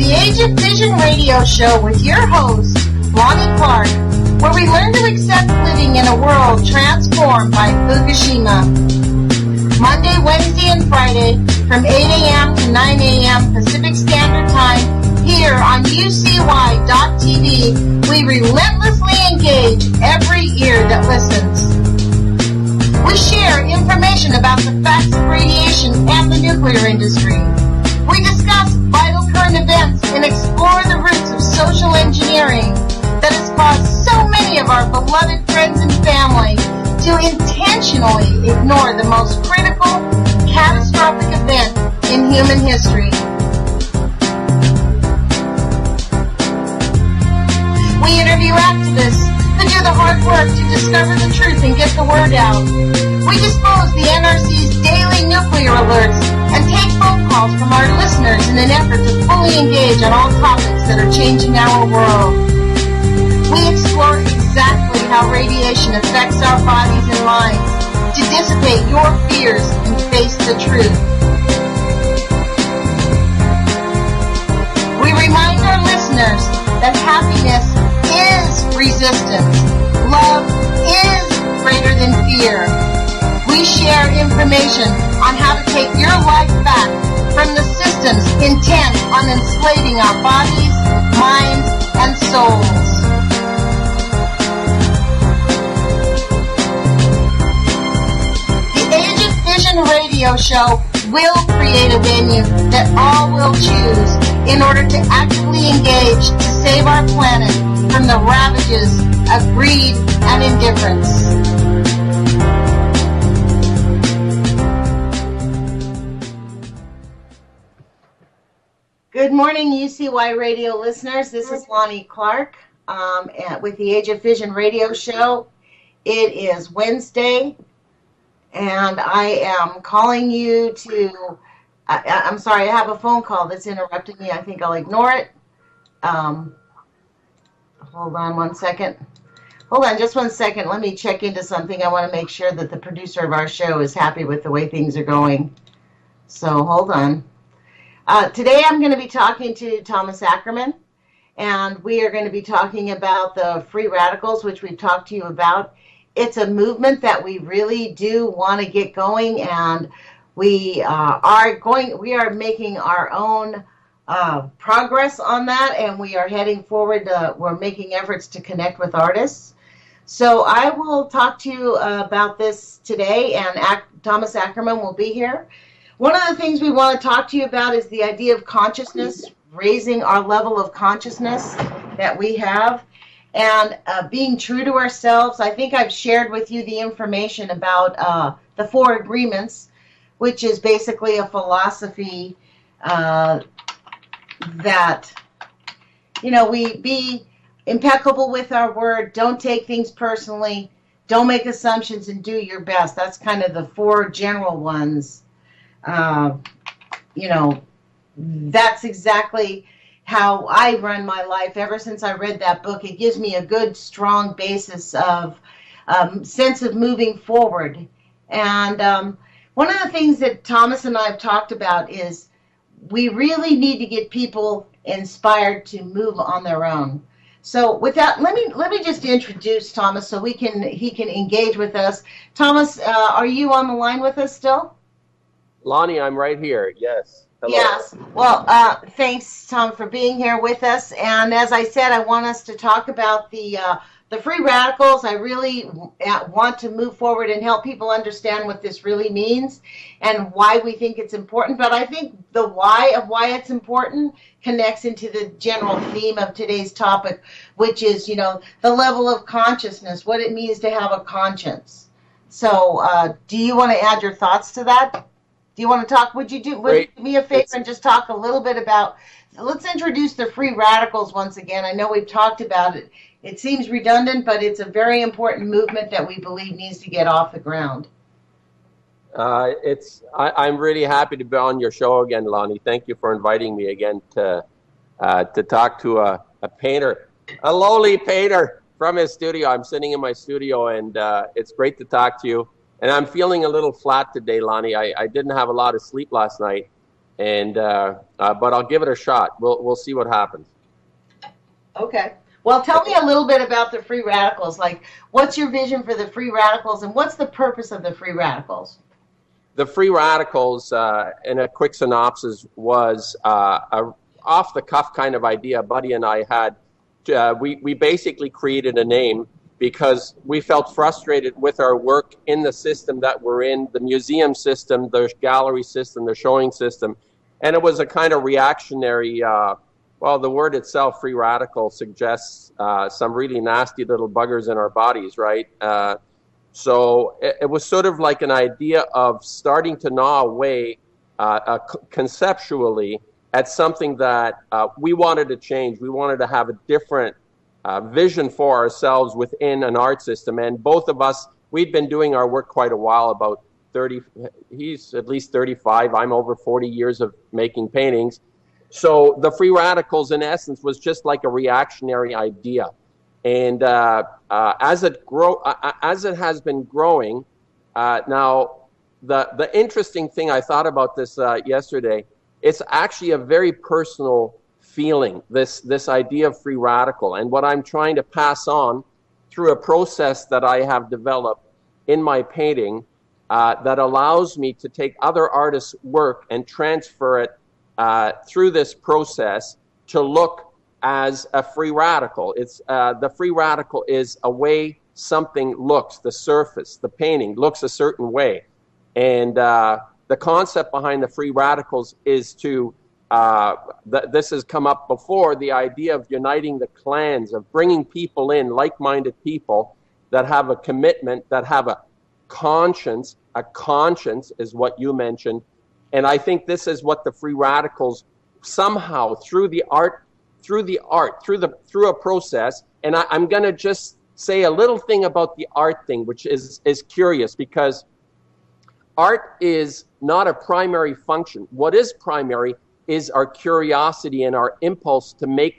the Age of Fission radio show with your host, Lonnie Clark, where we learn to accept living in a world transformed by Fukushima. Monday, Wednesday, and Friday from 8 a.m. to 9 a.m. Pacific Standard Time here on UCY.tv, we relentlessly engage every ear that listens. We share information about the facts of radiation and the nuclear industry. We discuss vital current events and explore the roots of social engineering that has caused so many of our beloved friends and family to intentionally ignore the most critical, catastrophic event in human history. We interview activists who do the hard work to discover the truth and get the word out. We dispose the NRC's daily nuclear alerts and take phone calls from our listeners in an effort to fully engage on all topics that are changing our world. We explore exactly how radiation affects our bodies and minds to dissipate your fears and face the truth. We remind our listeners that happiness is resistance. Love is greater than fear. We share information on how to take your life back from the systems intent on enslaving our bodies, minds, and souls. The Age of Fission radio show will create a venue that all will choose in order to actively engage to save our planet from the ravages of greed and indifference. Good morning, UCY radio listeners. This is Lonnie Clark with the Age of Fission radio show. It is Wednesday, and I am calling you to, I'm sorry, I have a phone call that's interrupting me. I think I'll ignore it. Hold on one second. Hold on just one second. Let me check into something. I want to make sure that the producer of our show is happy with the way things are going. So hold on. Today I'm going to be talking to Thomas Ackerman, and we are going to be talking about the free radicals, which we've talked to you about. It's a movement that we really do want to get going, and we are making our own progress on that, and we are heading forward. We're making efforts to connect with artists. So I will talk to you about this today, and Thomas Ackerman will be here. One of the things we want to talk to you about is the idea of consciousness, raising our level of consciousness that we have, and being true to ourselves. I think I've shared with you the information about the 4 agreements, which is basically a philosophy that, we be impeccable with our word, don't take things personally, don't make assumptions, and do your best. That's kind of the 4 general ones. That's exactly how I run my life. Ever since I read that book, it gives me a good, strong basis of sense of moving forward. And one of the things that Thomas and I have talked about is we really need to get people inspired to move on their own. So with that, let me just introduce Thomas so he can engage with us. Thomas, are you on the line with us still? Lonnie, I'm right here. Yes. Hello. Yes. Well, thanks, Tom, for being here with us. And as I said, I want us to talk about the free radicals. I really want to move forward and help people understand what this really means and why we think it's important. But I think the why of why it's important connects into the general theme of today's topic, which is, the level of consciousness, what it means to have a conscience. So do you want to add your thoughts to that? Do you want to talk? Would you do me a favor and just talk a little bit about, let's introduce the free radicals once again. I know we've talked about it. It seems redundant, but it's a very important movement that we believe needs to get off the ground. I'm really happy to be on your show again, Lonnie. Thank you for inviting me again to talk to a painter, a lowly painter from his studio. I'm sitting in my studio, and it's great to talk to you. And I'm feeling a little flat today, Lonnie. I didn't have a lot of sleep last night. and but I'll give it a shot. We'll see what happens. Okay. Well, tell me a little bit about the free radicals. Like, what's your vision for the free radicals, and what's the purpose of the free radicals? The free radicals, in a quick synopsis, was a off-the-cuff kind of idea a buddy and I had. We basically created a name because we felt frustrated with our work in the system that we're in, the museum system, the gallery system, the showing system. And it was a kind of reactionary, well, the word itself, free radical, suggests some really nasty little buggers in our bodies, right? So it was sort of like an idea of starting to gnaw away conceptually at something that we wanted to change. We wanted to have a different vision for ourselves within an art system. And both of us, we'd been doing our work quite a while, about 30, he's at least 35, I'm over 40 years of making paintings. So the free radicals, in essence, was just like a reactionary idea. And as it has been growing, now the interesting thing I thought about this yesterday, it's actually a very personal feeling, this idea of free radical, and what I'm trying to pass on through a process that I have developed in my painting that allows me to take other artists' work and transfer it through this process to look as a free radical. It's the free radical is a way something looks, the surface, the painting looks a certain way. And the concept behind the free radicals is to, this has come up before, the idea of uniting the clans, of bringing people in, like-minded people that have a commitment, that have a conscience. A conscience is what you mentioned. And I think this is what the free radicals somehow through a process, and I'm going to just say a little thing about the art thing, which is curious, because art is not a primary function. What is primary is our curiosity and our impulse to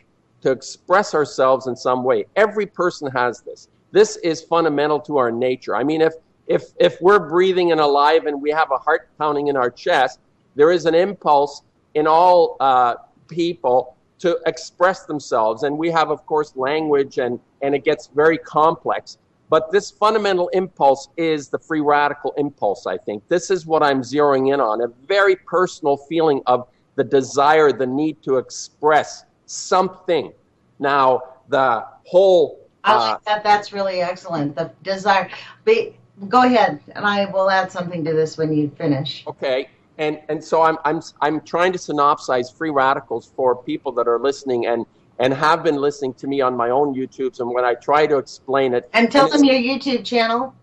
express ourselves in some way. Every person has this. This is fundamental to our nature. I mean, if we're breathing and alive and we have a heart pounding in our chest, there is an impulse in all people to express themselves. And we have, of course, language, and it gets very complex. But this fundamental impulse is the free radical impulse, I think. This is what I'm zeroing in on, a very personal feeling of the desire, the need to express something. Now, the whole... I like that. That's really excellent. The desire. Go ahead, and I will add something to this when you finish. Okay. And so I'm trying to synopsize free radicals for people that are listening and have been listening to me on my own YouTubes, and when I try to explain it. And tell them your YouTube channel.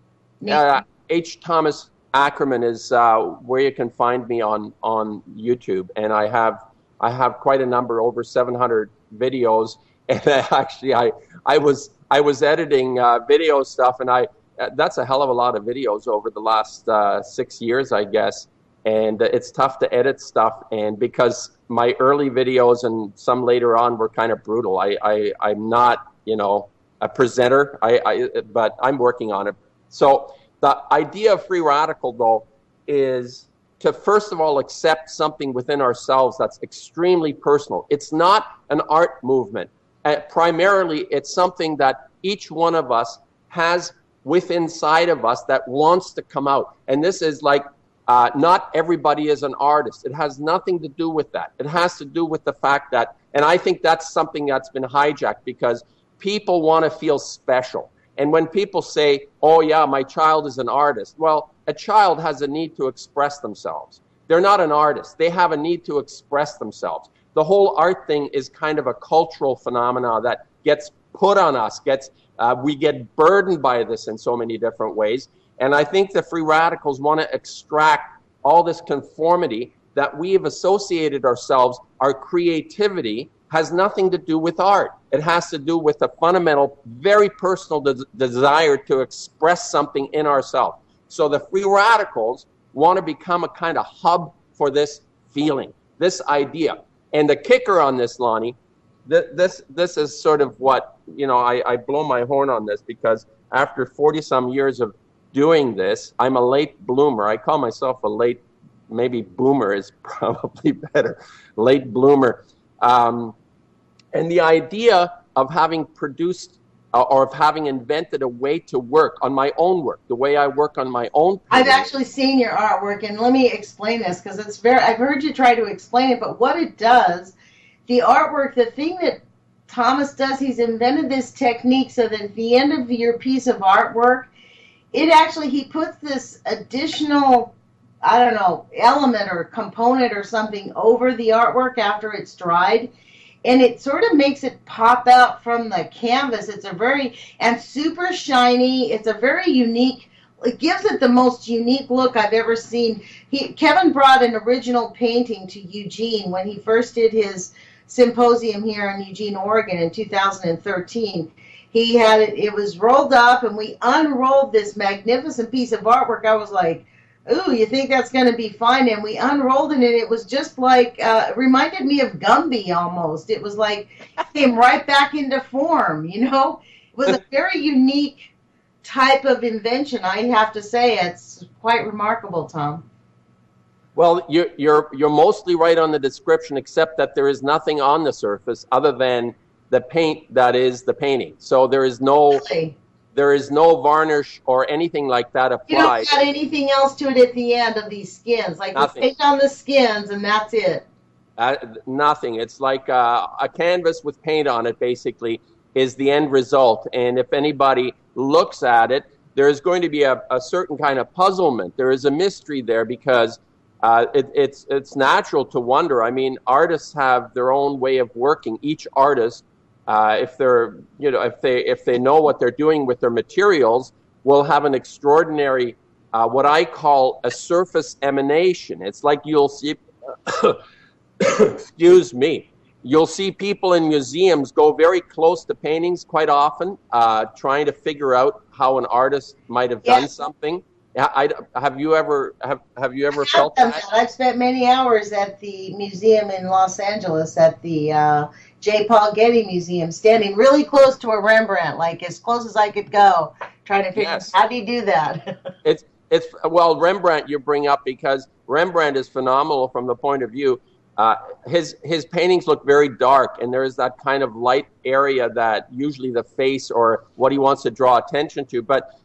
H. Thomas Ackerman is where you can find me on YouTube, and I have quite a number, over 700 videos. And actually, I was editing video stuff, and that's a hell of a lot of videos over the last 6 years, I guess. And it's tough to edit stuff, and because my early videos and some later on were kind of brutal. I'm not, a presenter, but I'm working on it. So the idea of free radical, though, is to first of all accept something within ourselves that's extremely personal. It's not an art movement. Primarily, it's something that each one of us has within inside of us that wants to come out. And this is like, not everybody is an artist. It has nothing to do with that. It has to do with the fact that, and I think that's something that's been hijacked, because people want to feel special. And when people say, oh yeah, my child is an artist, well, a child has a need to express themselves. They're not an artist. They have a need to express themselves. The whole art thing is kind of a cultural phenomena that gets put on us, we get burdened by this in so many different ways. And I think the free radicals want to extract all this conformity that we have associated ourselves. Our creativity has nothing to do with art. It has to do with a fundamental, very personal desire to express something in ourselves. So the free radicals want to become a kind of hub for this feeling, this idea. And the kicker on this, Lonnie, this is sort of what, I blow my horn on this, because after 40 some years of doing this, I'm a late bloomer. I call myself a late maybe boomer is probably better, late bloomer. And the idea of having produced or of having invented a way to work on my own work, the way I work on my own I've painting. actually seen your artwork, and let me explain this because it's very. I've heard you try to explain it, but what it does, the artwork, the thing that Thomas does, he's invented this technique so that at the end of your piece of artwork, it actually, he puts this additional, I don't know, element or component or something over the artwork after it's dried, and it sort of makes it pop out from the canvas. It's a very, and super shiny. It's a very unique, it gives it the most unique look I've ever seen. Kevin brought an original painting to Eugene when he first did his symposium here in Eugene, Oregon in 2013. He had it, it was rolled up, and we unrolled this magnificent piece of artwork. I was like, ooh, you think that's going to be fine? And we unrolled it, and it was just like, it reminded me of Gumby almost. It was like, came right back into form, you know? It was a very unique type of invention, I have to say. It's quite remarkable, Tom. Well, you're mostly right on the description, except that there is nothing on the surface other than the paint that is the painting. So there is no Really? there is no varnish or anything like that You don't applied. add anything else to it at the end of these skins. Like Nothing. you paint on the skins, and that's it. Nothing. It's like a canvas with paint on it, basically, is the end result. And if anybody looks at it, there is going to be a certain kind of puzzlement. There is a mystery there because it's natural to wonder. I mean, artists have their own way of working. Each artist, if they're, if they know what they're doing with their materials, will have an extraordinary, what I call a surface emanation. It's like you'll see. Excuse me. You'll see people in museums go very close to paintings quite often, trying to figure out how an artist might have done something. Have you ever felt that? I've spent many hours at the museum in Los Angeles, at the J. Paul Getty Museum, standing really close to a Rembrandt, like as close as I could go, trying to figure out how do you do that. It's well, Rembrandt you bring up because Rembrandt is phenomenal from the point of view. His paintings look very dark, and there is that kind of light area that usually the face or what he wants to draw attention to. But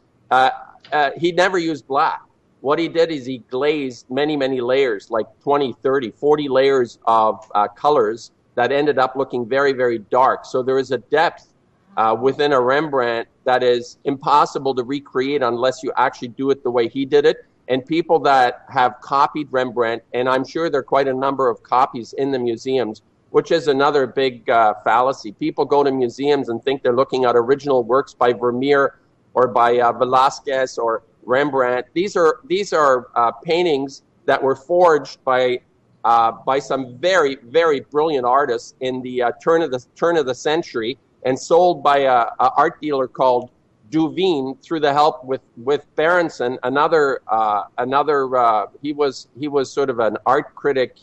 he never used black. What he did is he glazed many, many layers, like 20, 30, 40 layers of colors that ended up looking very, very dark. So there is a depth within a Rembrandt that is impossible to recreate unless you actually do it the way he did it. And people that have copied Rembrandt, and I'm sure there are quite a number of copies in the museums, which is another big fallacy. People go to museums and think they're looking at original works by Vermeer or by Velázquez or Rembrandt. These are paintings that were forged by some very, very brilliant artists in the turn of the century and sold by a art dealer called Duveen through the help with Berenson, another he was sort of an art critic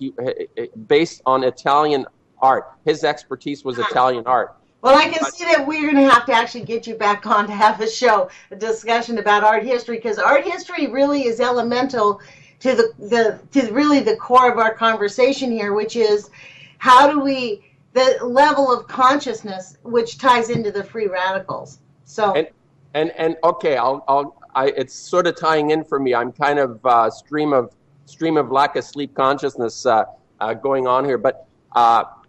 based on Italian art. His expertise was Italian art. Well, I can see that we're going to have to actually get you back on to have a discussion about art history, because art history really is elemental to to really the core of our conversation here, which is how do we, the level of consciousness which ties into the free radicals. So. And okay, it's sort of tying in for me. I'm kind of stream of lack of sleep consciousness going on here. But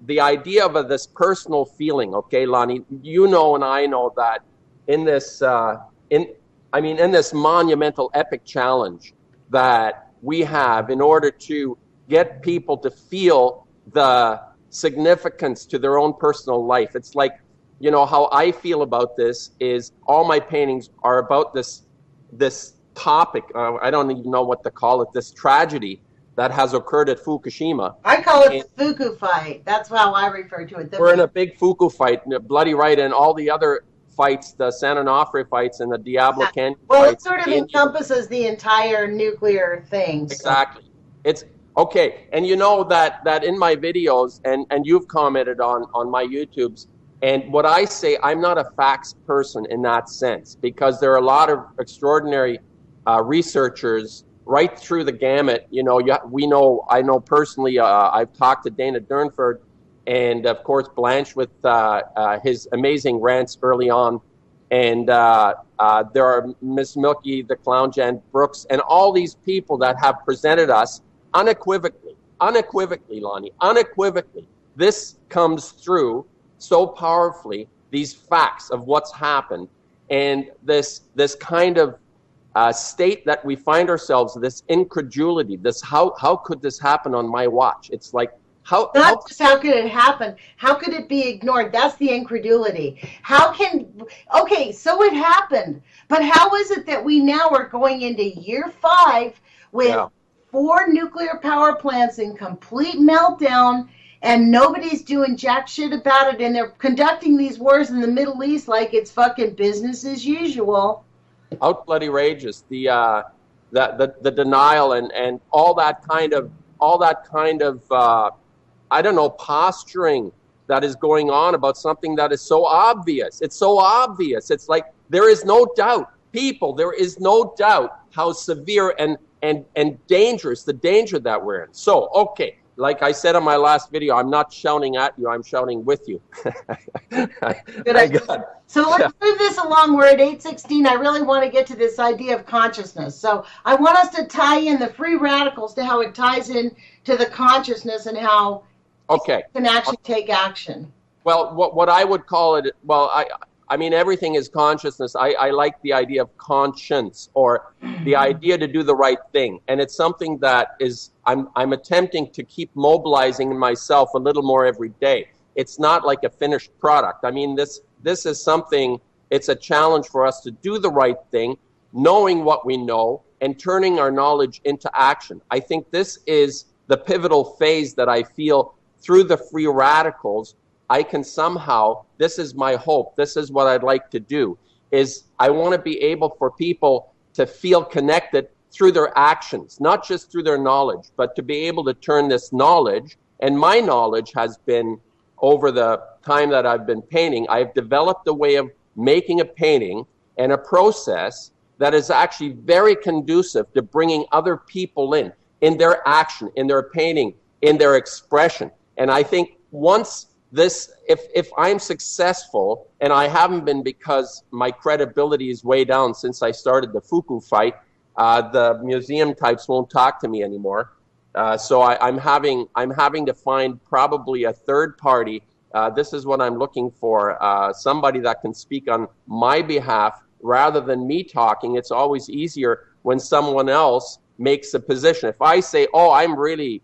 the idea of this personal feeling, okay, Lonnie, you know, and I know that in this this monumental epic challenge that we have in order to get people to feel the significance to their own personal life. It's like, you know, how I feel about this is all my paintings are about this topic. I don't even know what to call it, this tragedy that has occurred at Fukushima. I call it the Fuku fight. That's how I refer to it. We're in a big Fuku fight, bloody right, and all the other fights, the San Onofre fights and the Diablo Canyon well, fights. Well, it sort of encompasses the entire nuclear thing. Exactly. So. It's okay. And you know that in my videos, and you've commented on my YouTubes, and what I say, I'm not a facts person in that sense, because there are a lot of extraordinary researchers right through the gamut. You know, I know personally, I've talked to Dana Durnford, and of course Blanche with his amazing rants early on. And there are Miss Milky, the Clown, Jan Brooks, and all these people that have presented us unequivocally, Lonnie, unequivocally. This comes through so powerfully, these facts of what's happened, and this kind of state that we find ourselves, this incredulity, this how could this happen on my watch? It's like, Not just how could it happen, how could it be ignored? That's the incredulity. Okay, so it happened, but how is it that we now are going into year 5 with 4 nuclear power plants in complete meltdown, and nobody's doing jack shit about it, and they're conducting these wars in the Middle East like it's fucking business as usual? Out bloody rages, the denial and all that kind of I don't know, posturing that is going on about something that is so obvious. It's so obvious. It's like, there is no doubt, people, there is no doubt how severe and dangerous the danger that we're in. So, okay, like I said in my last video, I'm not shouting at you, I'm shouting with you. Good idea. So let's move this along. We're at 8:16. I really want to get to this idea of consciousness. So I want us to tie in the free radicals to how it ties in to the consciousness and how can actually take action. Well, what I would call it, well, I mean, everything is consciousness. I like the idea of conscience, or the idea to do the right thing. And it's something that is, I'm attempting to keep mobilizing in myself a little more every day. It's not like a finished product. I mean, this is something, it's a challenge for us to do the right thing, knowing what we know, and turning our knowledge into action. I think this is the pivotal phase that I feel through the free radicals. I can somehow, this is my hope, this is what I'd like to do, is I want to be able for people to feel connected through their actions, not just through their knowledge, but to be able to turn this knowledge, and my knowledge has been, over the time that I've been painting, I've developed a way of making a painting and a process that is actually very conducive to bringing other people in their action, in their painting, in their expression. And I think once this, if I'm successful, and I haven't been because my credibility is way down since I started the Fuku fight, the museum types won't talk to me anymore. So I'm having to find probably a third party. This is what I'm looking for, somebody that can speak on my behalf rather than me talking. It's always easier when someone else makes a position. If I say, oh, I'm really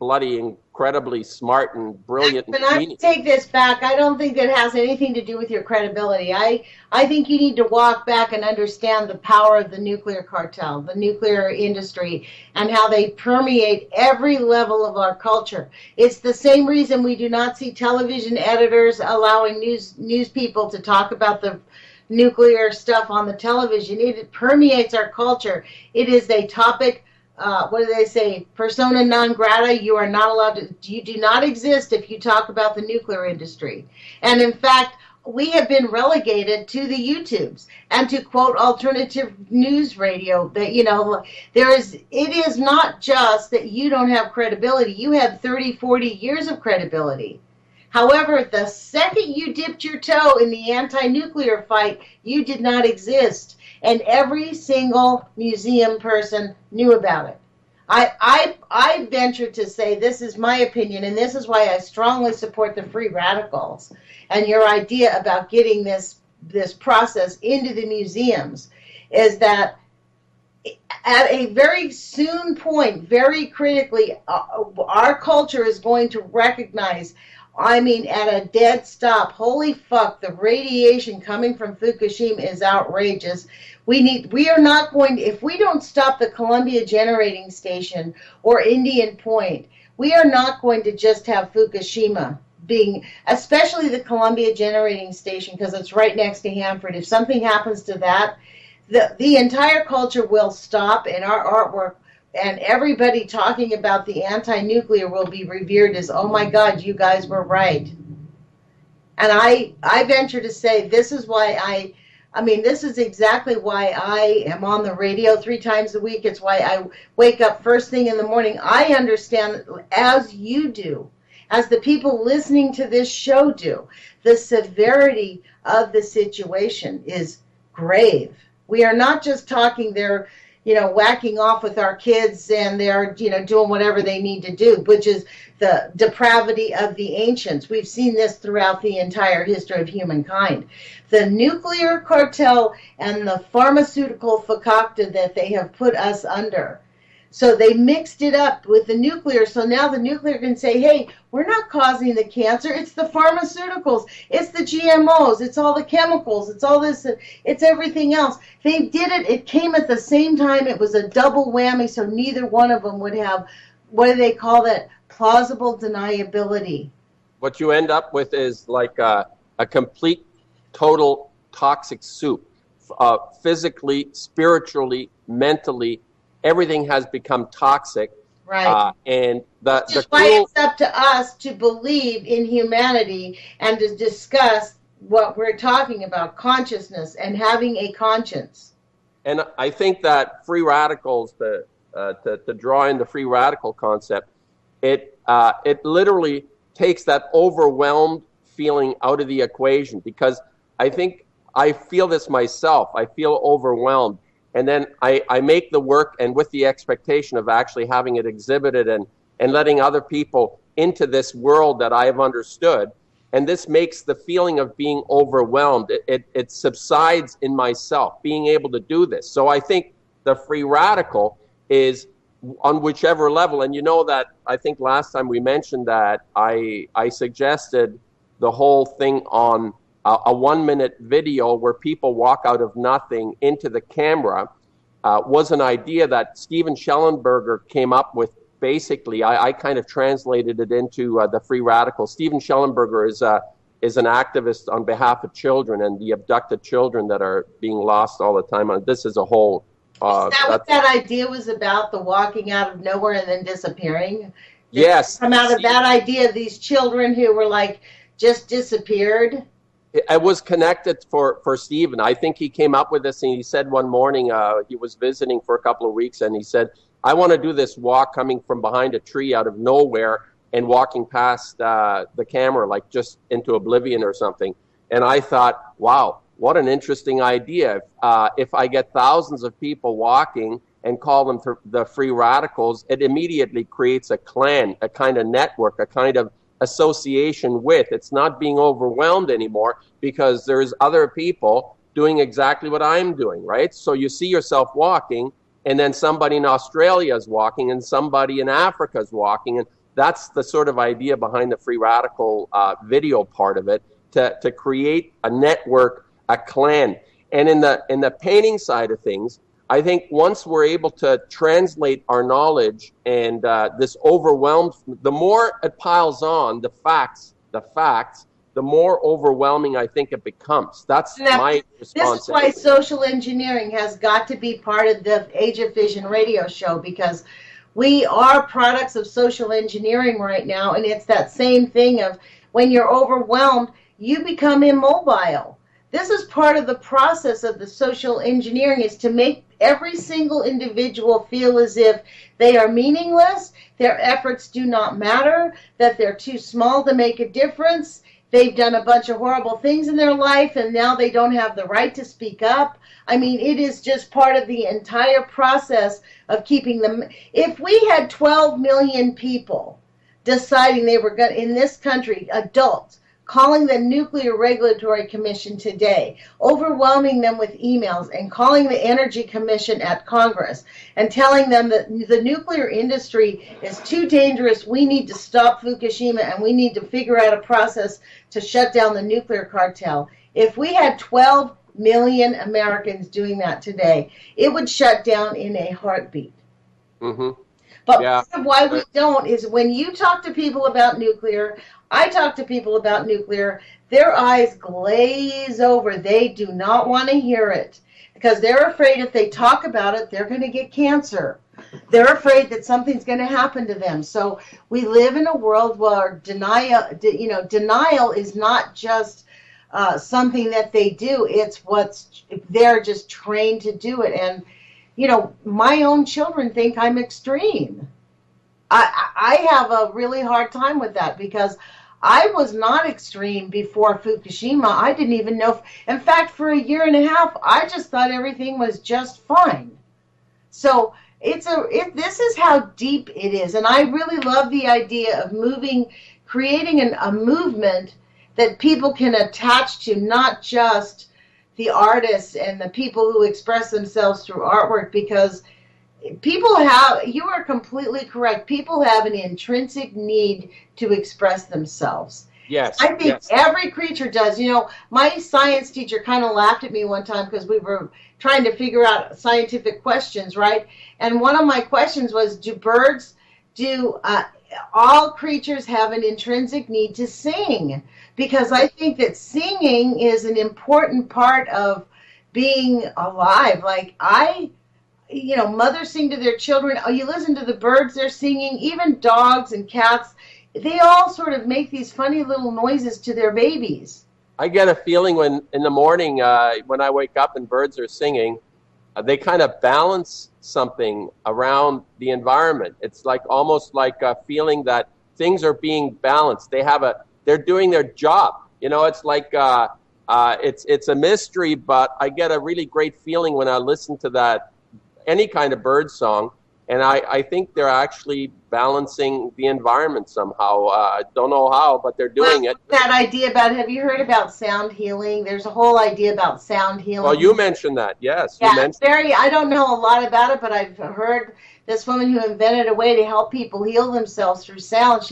bloody incredibly smart and brilliant. But I take this back. I don't think that has anything to do with your credibility. I think you need to walk back and understand the power of the nuclear cartel, the nuclear industry, and how they permeate every level of our culture. It's the same reason we do not see television editors allowing news people to talk about the nuclear stuff on the television. It permeates our culture. It is a topic. What do they say? Persona non grata. You are not allowed to. You do not exist if you talk about the nuclear industry. And in fact, we have been relegated to the YouTubes and to quote alternative news radio. That it is not just that you don't have credibility. You have 30, 40 years of credibility. However, the second you dipped your toe in the anti-nuclear fight, you did not exist. And every single museum person knew about it. I venture to say, this is my opinion, and this is why I strongly support the free radicals and your idea about getting this process into the museums, is that at a very soon point, very critically, our culture is going to recognize, I mean, at a dead stop, holy fuck, the radiation coming from Fukushima is outrageous. We are not going to, if we don't stop the Columbia Generating Station or Indian Point, we are not going to just have Fukushima being, especially the Columbia Generating Station, because it's right next to Hanford. If something happens to that, the entire culture will stop, and our artwork and everybody talking about the anti-nuclear will be revered as, oh my God, you guys were right. And I venture to say, this is why I mean, this is exactly why I am on the radio 3 times a week. It's why I wake up first thing in the morning. I understand, as you do, as the people listening to this show do, the severity of the situation is grave. We are not just talking there, whacking off with our kids and they're, doing whatever they need to do, which is the depravity of the ancients. We've seen this throughout the entire history of humankind. The nuclear cartel and the pharmaceutical fakakta that they have put us under. So they mixed it up with the nuclear. So now the nuclear can say, hey, we're not causing the cancer. It's the pharmaceuticals. It's the GMOs. It's all the chemicals. It's all this. It's everything else. They did it. It came at the same time. It was a double whammy. So neither one of them would have, what do they call that? Plausible deniability. What you end up with is like a complete, total toxic soup. Physically, spiritually, mentally, everything has become toxic. Right. And Which is why it's up to us to believe in humanity and to discuss what we're talking about, consciousness and having a conscience. And I think that free radicals, to draw in the free radical concept, it literally takes that overwhelmed feeling out of the equation, because I think I feel this myself. I feel overwhelmed. And then I make the work, and with the expectation of actually having it exhibited and letting other people into this world that I have understood. And this makes the feeling of being overwhelmed. It subsides in myself, being able to do this. So I think the free radical is on whichever level. And you know that I think last time we mentioned that I suggested the whole thing on a 1-minute video where people walk out of nothing into the camera was an idea that Steven Schellenberger came up with. Basically, I kind of translated it into the free radical. Steven Schellenberger is an activist on behalf of children and the abducted children that are being lost all the time. This is a whole... is that what that idea was about, the walking out of nowhere and then disappearing? Yes. Come out of that idea of these children who were like just disappeared? I was connected for Stephen. I think he came up with this, and he said one morning he was visiting for a couple of weeks, and he said, I want to do this walk coming from behind a tree out of nowhere and walking past the camera, like just into oblivion or something. And I thought, wow, what an interesting idea. If I get thousands of people walking and call them the free radicals, it immediately creates a clan, a kind of network, a kind of association with. It's not being overwhelmed anymore because there's other people doing exactly what I'm doing, right? So you see yourself walking, and then somebody in Australia is walking, and somebody in Africa is walking, and that's the sort of idea behind the free radical video part of it, to create a network, a clan. And in the painting side of things, I think once we're able to translate our knowledge and this overwhelmed, the more it piles on, the facts, the more overwhelming I think it becomes. That's my response. This is why social engineering has got to be part of the Age of Fission radio show, because we are products of social engineering right now, and it's that same thing of when you're overwhelmed, you become immobile. This is part of the process of the social engineering, is to make every single individual feel as if they are meaningless, their efforts do not matter, that they're too small to make a difference, they've done a bunch of horrible things in their life and now they don't have the right to speak up. I mean, it is just part of the entire process of keeping them. If we had 12 million people deciding they were going, in this country, adults, calling the Nuclear Regulatory Commission today, overwhelming them with emails, and calling the Energy Commission at Congress and telling them that the nuclear industry is too dangerous, we need to stop Fukushima, and we need to figure out a process to shut down the nuclear cartel. If we had 12 million Americans doing that today, it would shut down in a heartbeat. Mm-hmm. But part of why we don't is when you talk to people about nuclear, I talk to people about nuclear, their eyes glaze over. They do not want to hear it because they're afraid if they talk about it, they're going to get cancer. They're afraid that something's going to happen to them. So we live in a world where denial is not just something that they do. It's what's they're just trained to do it. And my own children think I'm extreme. I have a really hard time with that because I was not extreme before Fukushima. I didn't even know. In fact, for a year and a half, I just thought everything was just fine. So this is how deep it is. And I really love the idea of creating a movement that people can attach to, not just the artists and the people who express themselves through artwork, because you are completely correct. People have an intrinsic need to express themselves. Yes. I think every creature does. My science teacher kind of laughed at me one time because we were trying to figure out scientific questions, right? And one of my questions was, do all creatures have an intrinsic need to sing? Because I think that singing is an important part of being alive. Like mothers sing to their children. Oh, you listen to the birds, they're singing. Even dogs and cats, they all sort of make these funny little noises to their babies. I get a feeling when in the morning when I wake up and birds are singing, they kind of balance something around the environment. It's like almost like a feeling that things are being balanced. They're doing their job. It's like it's a mystery, but I get a really great feeling when I listen to that, any kind of bird song. And I think they're actually balancing the environment somehow. I don't know how, but they're doing it. That idea have you heard about sound healing? There's a whole idea about sound healing. Well, you mentioned that, yes. Yeah, I don't know a lot about it, but I've heard this woman who invented a way to help people heal themselves through sound.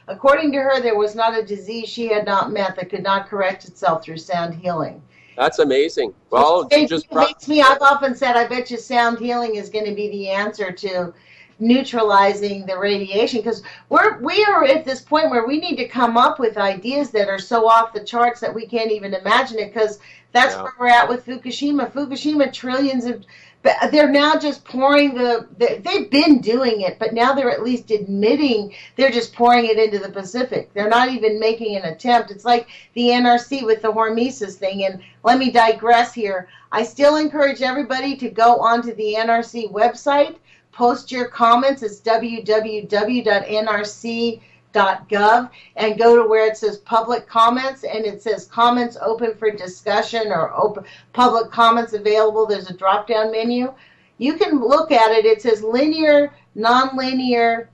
According to her, there was not a disease she had not met that could not correct itself through sound healing. That's amazing. Well, I've often said, I bet you sound healing is going to be the answer to neutralizing the radiation, because we are at this point where we need to come up with ideas that are so off the charts that we can't even imagine it, because that's where we're at with Fukushima. They're now just pouring they've been doing it, but now they're at least admitting they're just pouring it into the Pacific. They're not even making an attempt. It's like the NRC with the hormesis thing. And let me digress here. I still encourage everybody to go onto the NRC website, post your comments. It's www.nrc.gov, and go to where it says public comments, and it says comments open for discussion or open public comments available. There's a drop down menu. You can look at it. It says linear, nonlinear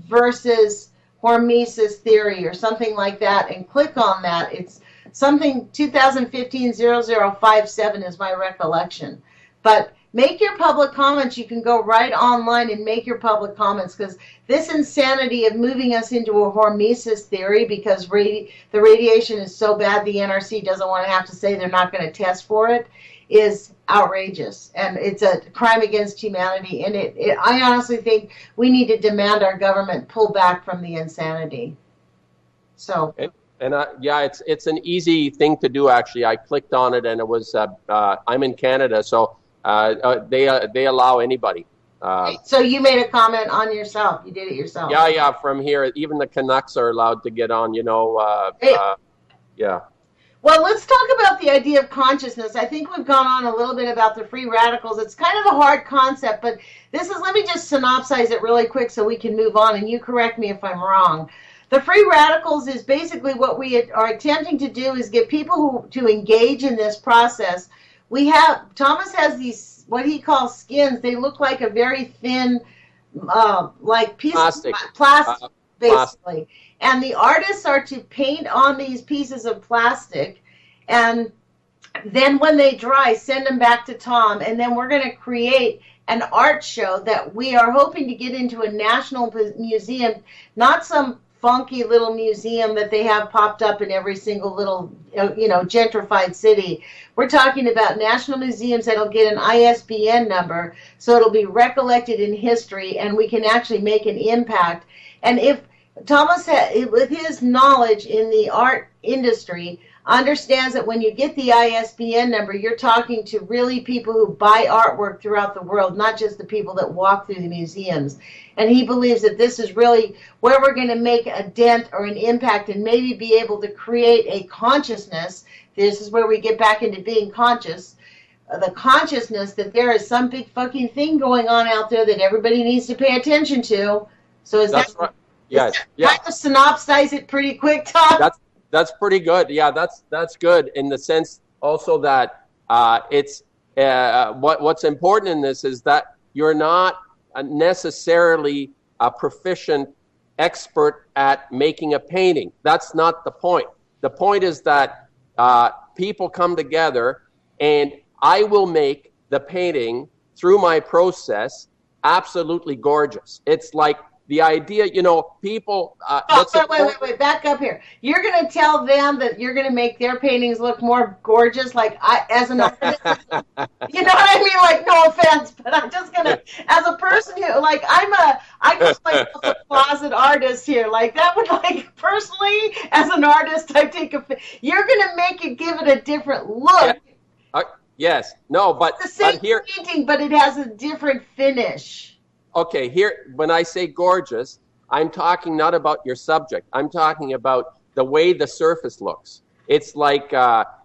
versus hormesis theory or something like that, and click on that. It's something 2015-0057 is my recollection. But make your public comments. You can go right online and make your public comments, because this insanity of moving us into a hormesis theory because the radiation is so bad the NRC doesn't want to have to say they're not going to test for it is outrageous. And it's a crime against humanity. And I honestly think we need to demand our government pull back from the insanity. So. It's an easy thing to do, actually. I clicked on it and it was, I'm in Canada, so they allow anybody. So you made a comment on yourself. You did it yourself. Yeah. From here, even the Canucks are allowed to get on. Yeah. Well, let's talk about the idea of consciousness. I think we've gone on a little bit about the free radicals. It's kind of a hard concept, but let me just synopsize it really quick so we can move on, and you correct me if I'm wrong. The free radicals is basically what we are attempting to do is get people to engage in this process. Thomas has these, what he calls skins. They look like a very thin, like piece of plastic, basically. And the artists are to paint on these pieces of plastic, and then when they dry, send them back to Tom, and then we're going to create an art show that we are hoping to get into a national museum, not some funky little museum that they have popped up in every single little, gentrified city. We're talking about national museums that'll get an ISBN number, so it'll be recollected in history, and we can actually make an impact. And if Thomas, with his knowledge in the art industry, understands that when you get the ISBN number, you're talking to really people who buy artwork throughout the world, not just the people that walk through the museums. And he believes that this is really where we're going to make a dent or an impact and maybe be able to create a consciousness. This is where we get back into being conscious. The consciousness that there is some big fucking thing going on out there that everybody needs to pay attention to. So is That's that right. Yes. kind of synopsize it pretty quick, Tom? That's pretty good. Yeah, that's good in the sense also that what's important in this is that you're not necessarily a proficient expert at making a painting. That's not the point. The point is that people come together, and I will make the painting through my process absolutely gorgeous. It's like the idea, people... Wait, back up here. You're going to tell them that you're going to make their paintings look more gorgeous, like as an artist? You know what I mean? Like, no offense, but I'm just going to, as a person who, like, I just like a closet artist here. Like, that would, like, personally, as an artist, you're going to make it, give it a different look. Yes. No, but it's the same here, painting, but it has a different finish. Okay, here, when I say gorgeous, I'm talking not about your subject. I'm talking about the way the surface looks. It's like,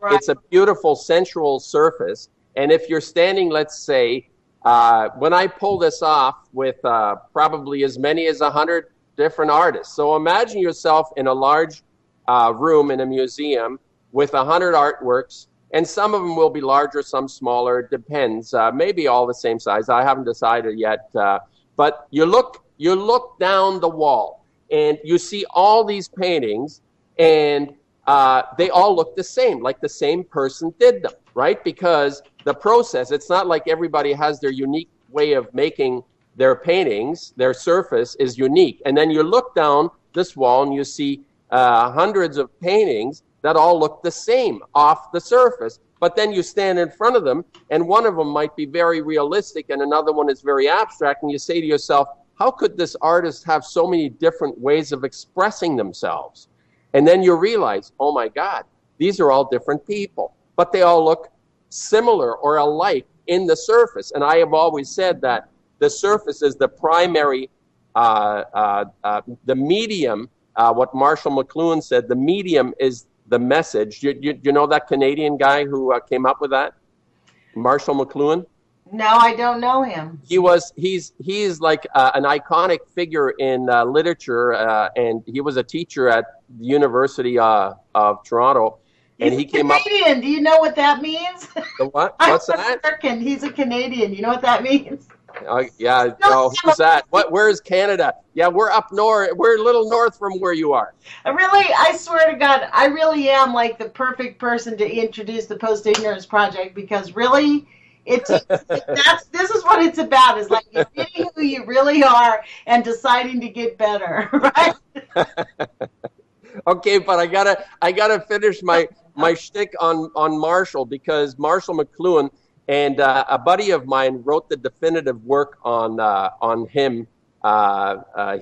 It's a beautiful, sensual surface. And if you're standing, let's say, when I pull this off with probably as many as 100 different artists. So imagine yourself in a large room in a museum with 100 artworks, and some of them will be larger, some smaller. It depends. Maybe all the same size. I haven't decided yet. But you look down the wall, and you see all these paintings, and they all look the same, like the same person did them, right? Because the process, it's not like everybody has their unique way of making their paintings. Their surface is unique. And then you look down this wall, and you see hundreds of paintings that all look the same off the surface. But then you stand in front of them, and one of them might be very realistic, and another one is very abstract, and you say to yourself, how could this artist have so many different ways of expressing themselves? And then you realize, oh my God, these are all different people, but they all look similar or alike in the surface. And I have always said that the surface is the primary, the medium, what Marshall McLuhan said, the medium is the message. You know that Canadian guy who came up with that? Marshall McLuhan? No, I don't know him. He's like an iconic figure in literature, and he was a teacher at the University of Toronto. And he came Canadian. Up. Do you know what that means? The what? What's that? American. He's a Canadian. You know what that means? Yeah. No, who's that? Where is Canada? Yeah, we're up north. We're a little north from where you are. I swear to God, I really am like the perfect person to introduce the Post-Ignorance Project, because really, this is what it's about. Is like admitting who you really are and deciding to get better, right? Okay, but I gotta finish my shtick on Marshall, because Marshall McLuhan and a buddy of mine wrote the definitive work on him.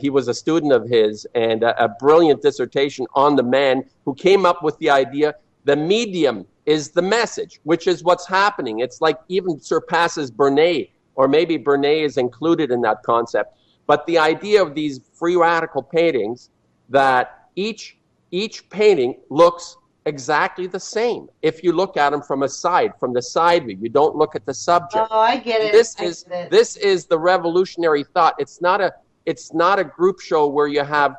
He was a student of his, and a brilliant dissertation on the man who came up with the idea, the medium is the message, which is what's happening. It's like even surpasses Bernet, or maybe Bernet is included in that concept. But the idea of these free radical paintings, that each painting looks exactly the same if you look at them from the side view. You don't look at the subject. Oh, I get it. This is the revolutionary thought. It's not a group show where you have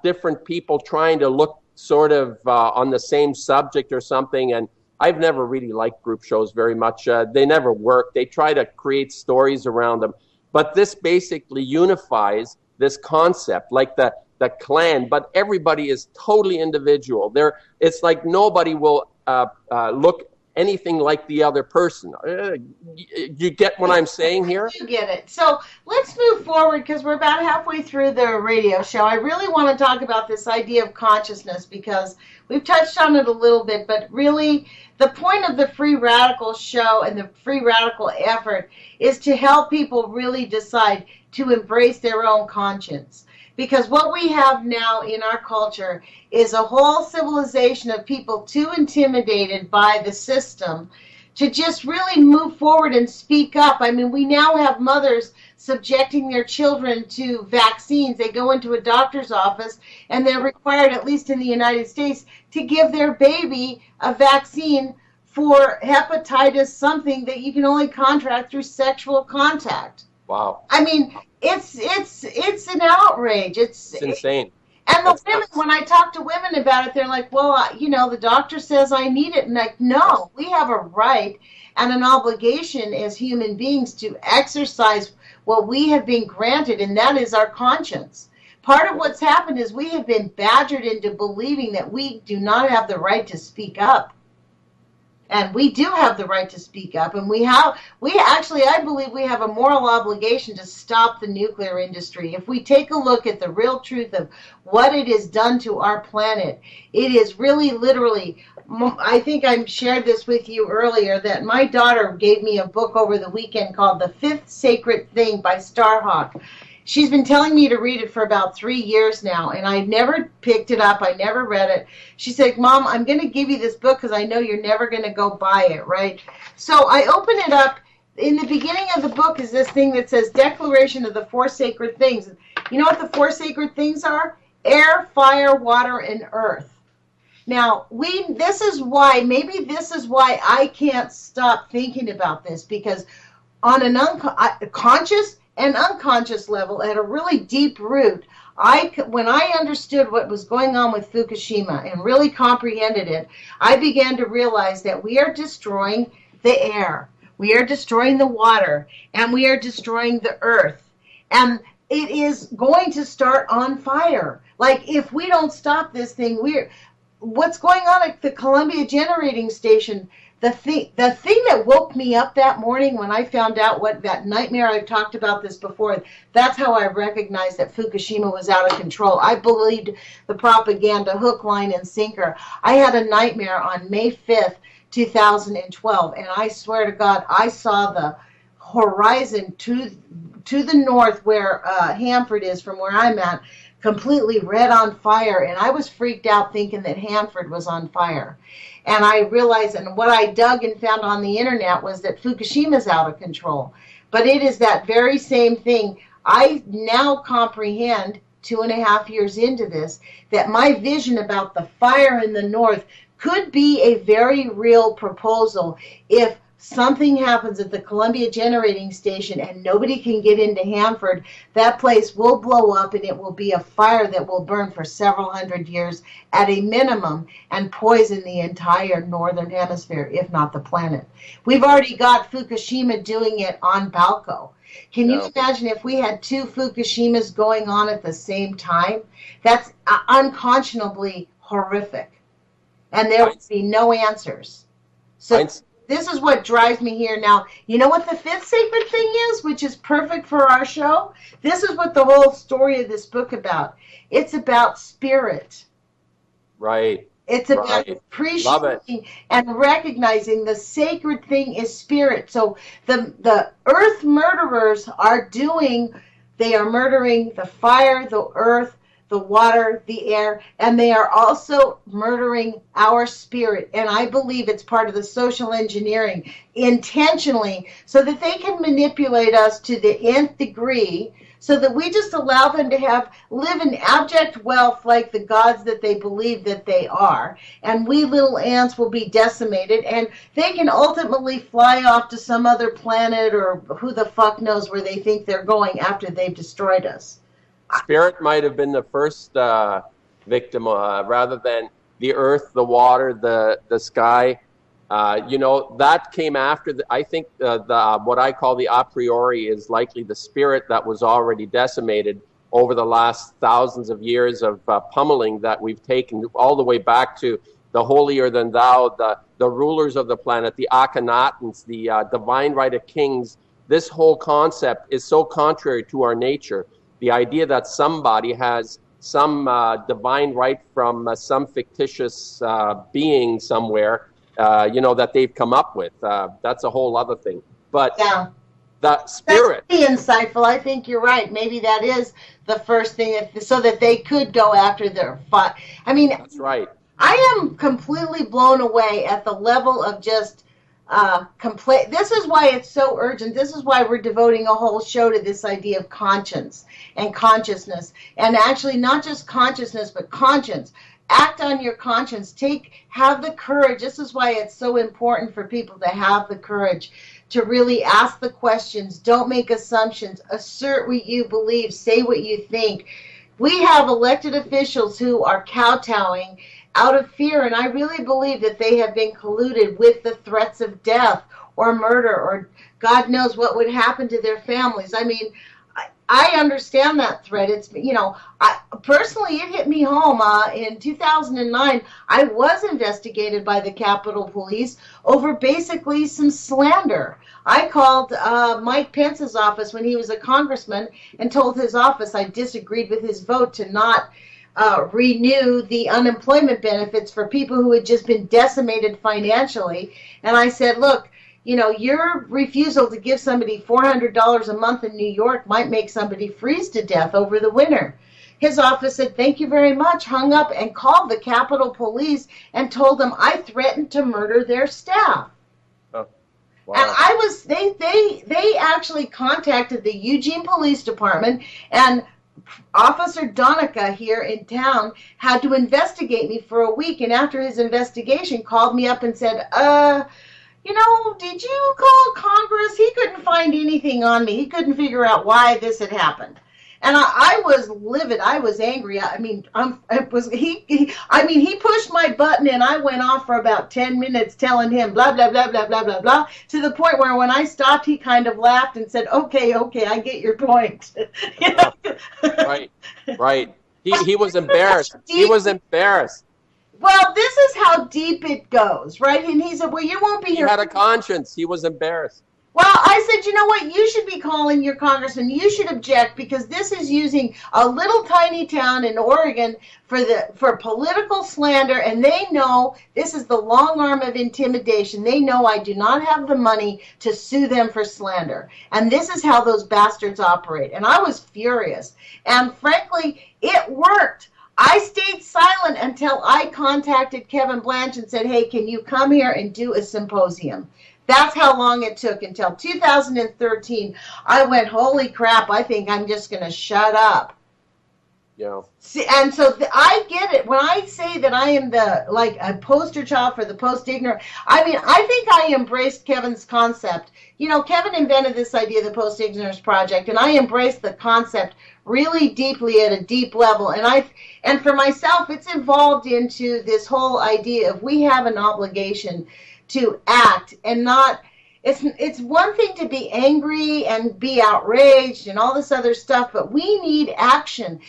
different people trying to look sort of on the same subject or something. And I've never really liked group shows very much. They never work. They try to create stories around them. But this basically unifies this concept, like the clan, but everybody is totally individual. It's like nobody will look anything like the other person. You get what I'm saying here? You get it. So let's move forward, because we're about halfway through the radio show. I really want to talk about this idea of consciousness, because we've touched on it a little bit, but really the point of the Free Radical show and the Free Radical effort is to help people really decide to embrace their own conscience. Because what we have now in our culture is a whole civilization of people too intimidated by the system to just really move forward and speak up. I mean, we now have mothers subjecting their children to vaccines. They go into a doctor's office and they're required, at least in the United States, to give their baby a vaccine for hepatitis something that you can only contract through sexual contact. Wow. I mean, it's an outrage. It's insane. And the women, when I talk to women about it, they're like, well, the doctor says I need it. And like, no, we have a right and an obligation as human beings to exercise what we have been granted, and that is our conscience. Part of what's happened is we have been badgered into believing that we do not have the right to speak up. And we do have the right to speak up, and I believe we have a moral obligation to stop the nuclear industry. If we take a look at the real truth of what it has done to our planet, it is really literally, I think I shared this with you earlier, that my daughter gave me a book over the weekend called The Fifth Sacred Thing by Starhawk. She's been telling me to read it for about 3 years now, and I never picked it up. I never read it. She said, Mom, I'm going to give you this book because I know you're never going to go buy it, right? So I open it up. In the beginning of the book is this thing that says Declaration of the Four Sacred Things. You know what the four sacred things are? Air, fire, water, and earth. Now, this is why I can't stop thinking about this, because on an conscious and unconscious level, at a really deep root, when I understood what was going on with Fukushima and really comprehended it, I began to realize that we are destroying the air, we are destroying the water, and we are destroying the earth. And it is going to start on fire. Like, if we don't stop this thing, what's going on at the Columbia Generating Station? The thing that woke me up that morning when I found out what that nightmare, I've talked about this before, that's how I recognized that Fukushima was out of control. I believed the propaganda hook, line, and sinker. I had a nightmare on May 5th, 2012, and I swear to God, I saw the horizon to the north where Hanford is, from where I'm at, completely red on fire, and I was freaked out thinking that Hanford was on fire. And I realized, and what I dug and found on the internet was that Fukushima's out of control. But it is that very same thing. I now comprehend, 2.5 years into this, that my vision about the fire in the north could be a very real proposal if something happens at the Columbia Generating Station and nobody can get into Hanford. That place will blow up, and it will be a fire that will burn for several hundred years at a minimum and poison the entire northern hemisphere, if not the planet. We've already got Fukushima doing it on Balco. Can you imagine if we had 2 Fukushimas going on at the same time? That's unconscionably horrific. And there would be no answers. So this is what drives me here now. You know what the fifth sacred thing is, which is perfect for our show? This is what the whole story of this book about. It's about spirit. Right. It's about appreciating and recognizing the sacred thing is spirit. So the earth murderers are murdering the fire, the earth, the water, the air, and they are also murdering our spirit. And I believe it's part of the social engineering intentionally so that they can manipulate us to the nth degree, so that we just allow them to live in abject wealth like the gods that they believe that they are. And we little ants will be decimated, and they can ultimately fly off to some other planet, or who the fuck knows where they think they're going after they've destroyed us. Spirit might have been the first victim, rather than the earth, the water, the sky. That came after. I think the what I call the a priori is likely the spirit that was already decimated over the last thousands of years of pummeling that we've taken all the way back to the holier than thou, the rulers of the planet, the Akhenatans, the divine right of kings. This whole concept is so contrary to our nature. The idea that somebody has some divine right from some fictitious being somewhere, that they've come up with. That's a whole other thing. But the That's spirit. pretty insightful. I think you're right. Maybe that is the first thing, so that they could go after their fight. I mean, That's right. I am completely blown away at the level of just complaint. This is why it's so urgent. This is why we're devoting a whole show to this idea of conscience and consciousness. And actually, not just consciousness, but conscience. Act on your conscience. Have the courage. This is why it's so important for people to have the courage to really ask the questions. Don't make assumptions. Assert what you believe. Say what you think. We have elected officials who are kowtowing out of fear, and I really believe that they have been colluded with the threats of death or murder, or God knows what would happen to their families. I mean, I understand that threat. It's, personally, it hit me home. In 2009, I was investigated by the Capitol Police over basically some slander. I called Mike Pence's office when he was a congressman and told his office I disagreed with his vote to not renew the unemployment benefits for people who had just been decimated financially. And I said, look, your refusal to give somebody $400 a month in New York might make somebody freeze to death over the winter. His office said, thank you very much, hung up, and called the Capitol Police and told them I threatened to murder their staff. Oh, wow. And they actually contacted the Eugene Police Department, and Officer Donica here in town had to investigate me for a week, and after his investigation called me up and said, did you call Congress? He couldn't find anything on me. He couldn't figure out why this had happened. And I was livid. I was angry. He pushed my button and I went off for about 10 minutes telling him blah, blah, blah, blah, blah, blah, blah, to the point where when I stopped, he kind of laughed and said, okay, I get your point. Right. He was embarrassed. He was embarrassed. Well, this is how deep it goes, right? And he said, well, you won't be here. He had a conscience. He was embarrassed. Well, I said, you know what? You should be calling your congressman. You should object, because this is using a little tiny town in Oregon for political slander, and they know this is the long arm of intimidation. They know I do not have the money to sue them for slander. And this is how those bastards operate. And I was furious. And frankly, it worked. I stayed silent until I contacted Kevin Blanche and said, hey, can you come here and do a symposium? That's how long it took, until 2013. I went, holy crap, I think I'm just going to shut up. Yeah. See, and so I get it. When I say that I am a poster child for the post-ignorant, I think I embraced Kevin's concept. Kevin invented this idea of the Post-Ignorance Project, and I embraced the concept really deeply at a deep level. And for myself, it's evolved into this whole idea of we have an obligation to act, and not, it's one thing to be angry and be outraged and all this other stuff, but we need action.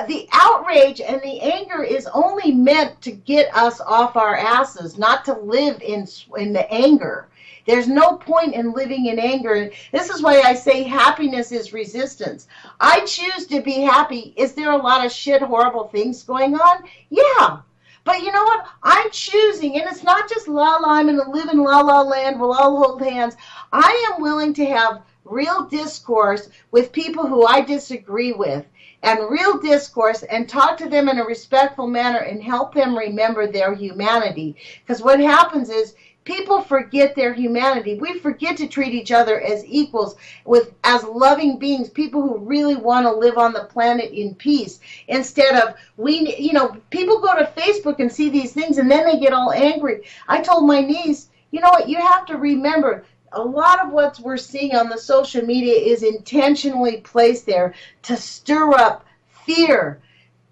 The outrage and the anger is only meant to get us off our asses, not to live in the anger. There's no point in living in anger. This is why I say happiness is resistance. I choose to be happy. Is there a lot of shit, horrible things going on? Yeah. But you know what? I'm choosing, and it's not just I'm going to live in la-la land, we'll all hold hands. I am willing to have real discourse with people who I disagree with, and real discourse, and talk to them in a respectful manner and help them remember their humanity. Because what happens is people forget their humanity. We forget to treat each other as equals, as loving beings, people who really want to live on the planet in peace. Instead of, people go to Facebook and see these things and then they get all angry. I told my niece, you know what, you have to remember, a lot of what we're seeing on the social media is intentionally placed there to stir up fear,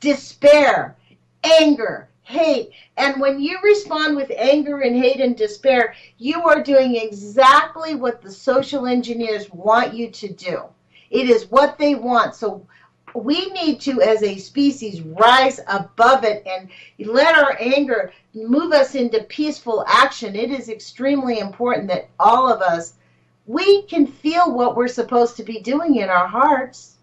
despair, anger, hate. And when you respond with anger and hate and despair, you are doing exactly what the social engineers want you to do. It is what they want. So we need to, as a species, rise above it and let our anger move us into peaceful action. It is extremely important that all of us, we can feel what we're supposed to be doing in our hearts.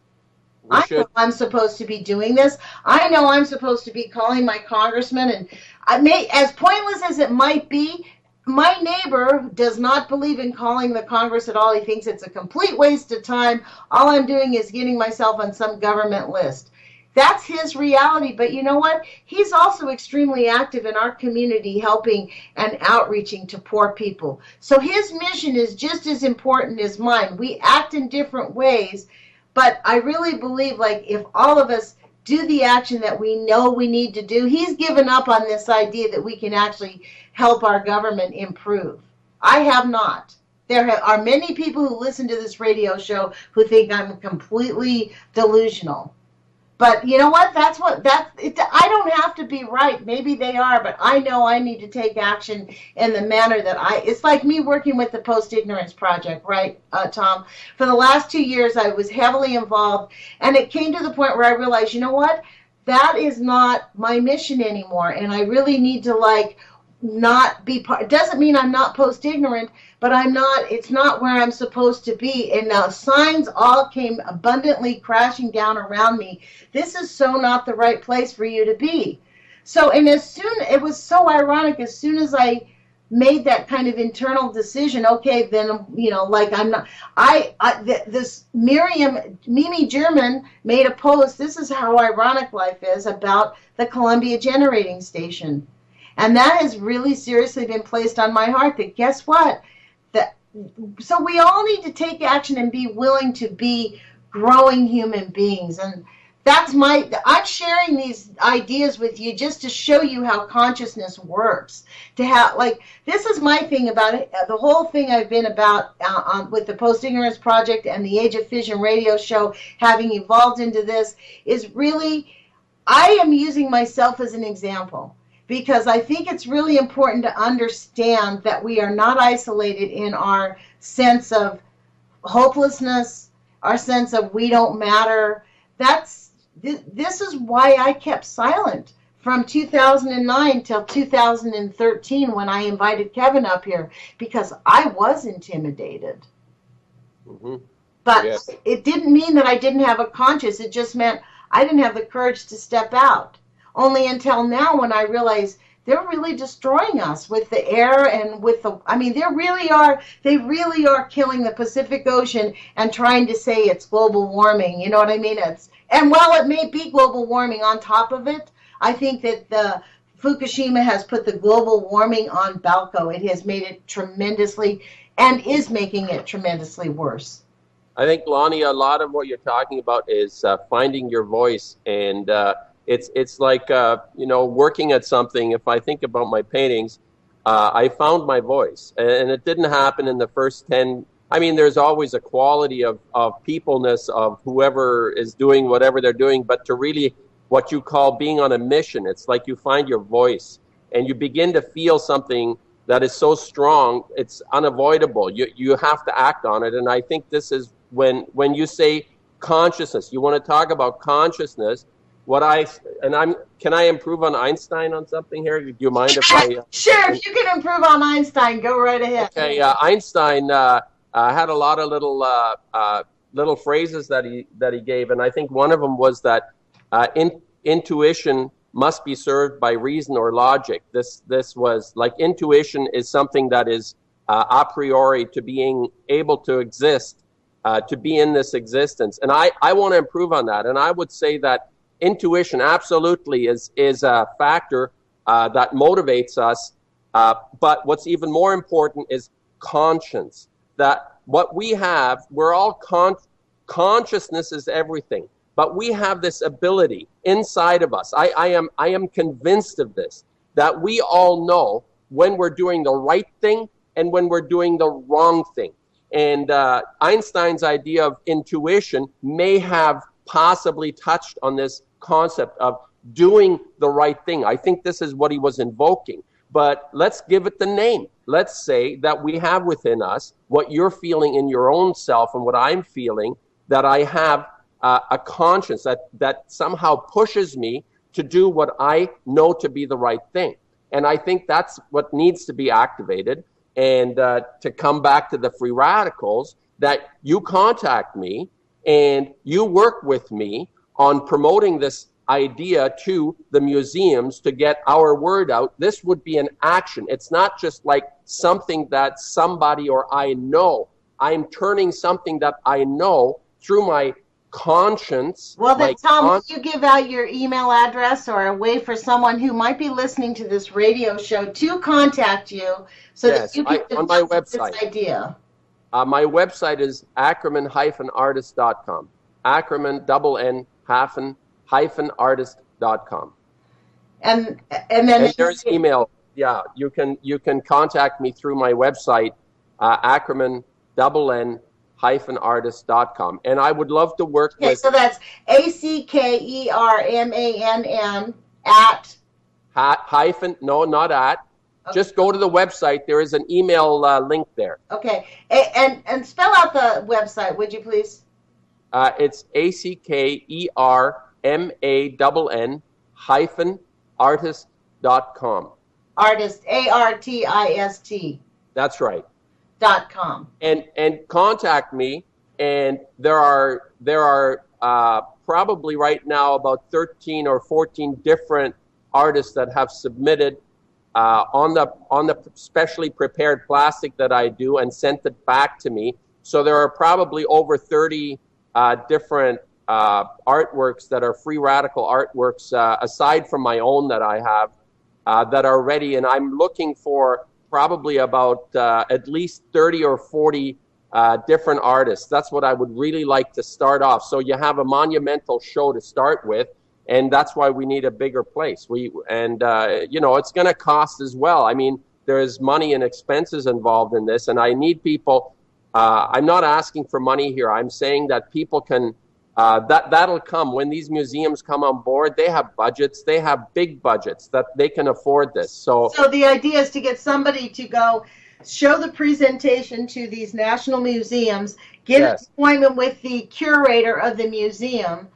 I know I'm supposed to be doing this. I know I'm supposed to be calling my congressman, and as pointless as it might be, my neighbor does not believe in calling the Congress at all. He thinks it's a complete waste of time. All I'm doing is getting myself on some government list. That's his reality. But you know what? He's also extremely active in our community, helping and outreaching to poor people. So his mission is just as important as mine. We act in different ways, but I really believe, like, if all of us do the action that we know we need to do, he's given up on this idea that we can actually help our government improve. I have not. There are many people who listen to this radio show who think I'm completely delusional. But you know what? I don't have to be right. Maybe they are, but I know I need to take action in the manner that it's like me working with the Post-Ignorance Project, right, Tom? For the last 2 years, I was heavily involved, and it came to the point where I realized, you know what? That is not my mission anymore, and I really need to, like, not be part. It doesn't mean I'm not post-ignorant, but it's not where I'm supposed to be. And now signs all came abundantly crashing down around me. This is so not the right place for you to be. So, and it was so ironic, as soon as I made that kind of internal decision, okay, then, like, I'm not, this Mimi German made a post, this is how ironic life is, about the Columbia Generating Station. And that has really seriously been placed on my heart, that guess what? So we all need to take action and be willing to be growing human beings. And I'm sharing these ideas with you just to show you how consciousness works. This is my thing about it. The whole thing I've been about with the Post-Ignorance Project and the Age of Fission radio show, having evolved into this, is really, I am using myself as an example, because I think it's really important to understand that we are not isolated in our sense of hopelessness, our sense of we don't matter. This is why I kept silent from 2009 till 2013 when I invited Kevin up here, because I was intimidated. Mm-hmm. But yes, it didn't mean that I didn't have a conscience. It just meant I didn't have the courage to step out. Only until now, when I realize they're really destroying us with the air and with they really are killing the Pacific Ocean and trying to say it's global warming. You know what I mean? And while it may be global warming, on top of it, I think that the Fukushima has put the global warming on Balco. It has made it tremendously, and is making it tremendously worse. I think, Lonnie, a lot of what you're talking about is finding your voice, and it's like working at something. If I think about my paintings, I found my voice, and it didn't happen in the first 10. I mean, there's always a quality of peopleness of whoever is doing whatever they're doing, but to really what you call being on a mission, it's like you find your voice and you begin to feel something that is so strong, it's unavoidable. You have to act on it. And I think this is when you say consciousness, you want to talk about consciousness. Can I improve on Einstein on something here? Do you mind if I? Sure, if you can improve on Einstein, go right ahead. Okay, Einstein had a lot of little phrases that he gave, and I think one of them was that intuition must be served by reason or logic. This was like, intuition is something that is a priori to being able to exist, to be in this existence, and I want to improve on that, and I would say that intuition absolutely is a factor that motivates us, but what's even more important is conscience. That what we have, we're all consciousness is everything, but we have this ability inside of us. I am convinced of this, that we all know when we're doing the right thing and when we're doing the wrong thing. And Einstein's idea of intuition may have possibly touched on this concept of doing the right thing. I think this is what he was invoking. But let's give it the name. Let's say that we have within us what you're feeling in your own self and what I'm feeling, that I have a conscience that somehow pushes me to do what I know to be the right thing. And I think that's what needs to be activated. And to come back to the free radicals, that you contact me and you work with me on promoting this idea to the museums to get our word out. This would be an action. It's not just like something that somebody or I know. I'm turning something that I know through my conscience. Well, then, Tom, will you give out your email address or a way for someone who might be listening to this radio show to contact you so that you can on my website. This idea? My website is ackerman-artist.com. Ackerman, double N, artist.com. And then there's email. Yeah, you can contact me through my website, Ackerman, double N, artist.com. And I would love to work with. So that's ACKERMANN at. Hyphen, no, not at. Okay. Just go to the website. There is an email link there. Okay. And spell out the website, would you please? It's ACKERMANN artist.com. Artist, ARTIST. That's right. .com. And contact me. And there are probably right now about 13 or 14 different artists that have submitted on the specially prepared plastic that I do and sent it back to me. So there are probably over 30 different artworks that are free radical artworks, aside from my own that I have, that are ready. And I'm looking for probably about at least 30 or 40 different artists. That's what I would really like to start off. So you have a monumental show to start with, and that's why we need a bigger place. It's going to cost as well. I mean, there's money and expenses involved in this, and I need people. I'm not asking for money here. I'm saying that people can. That'll come when these museums come on board. They have budgets. They have big budgets that they can afford this. So the idea is to get somebody to go show the presentation to these national museums, get an appointment with the curator of the museum,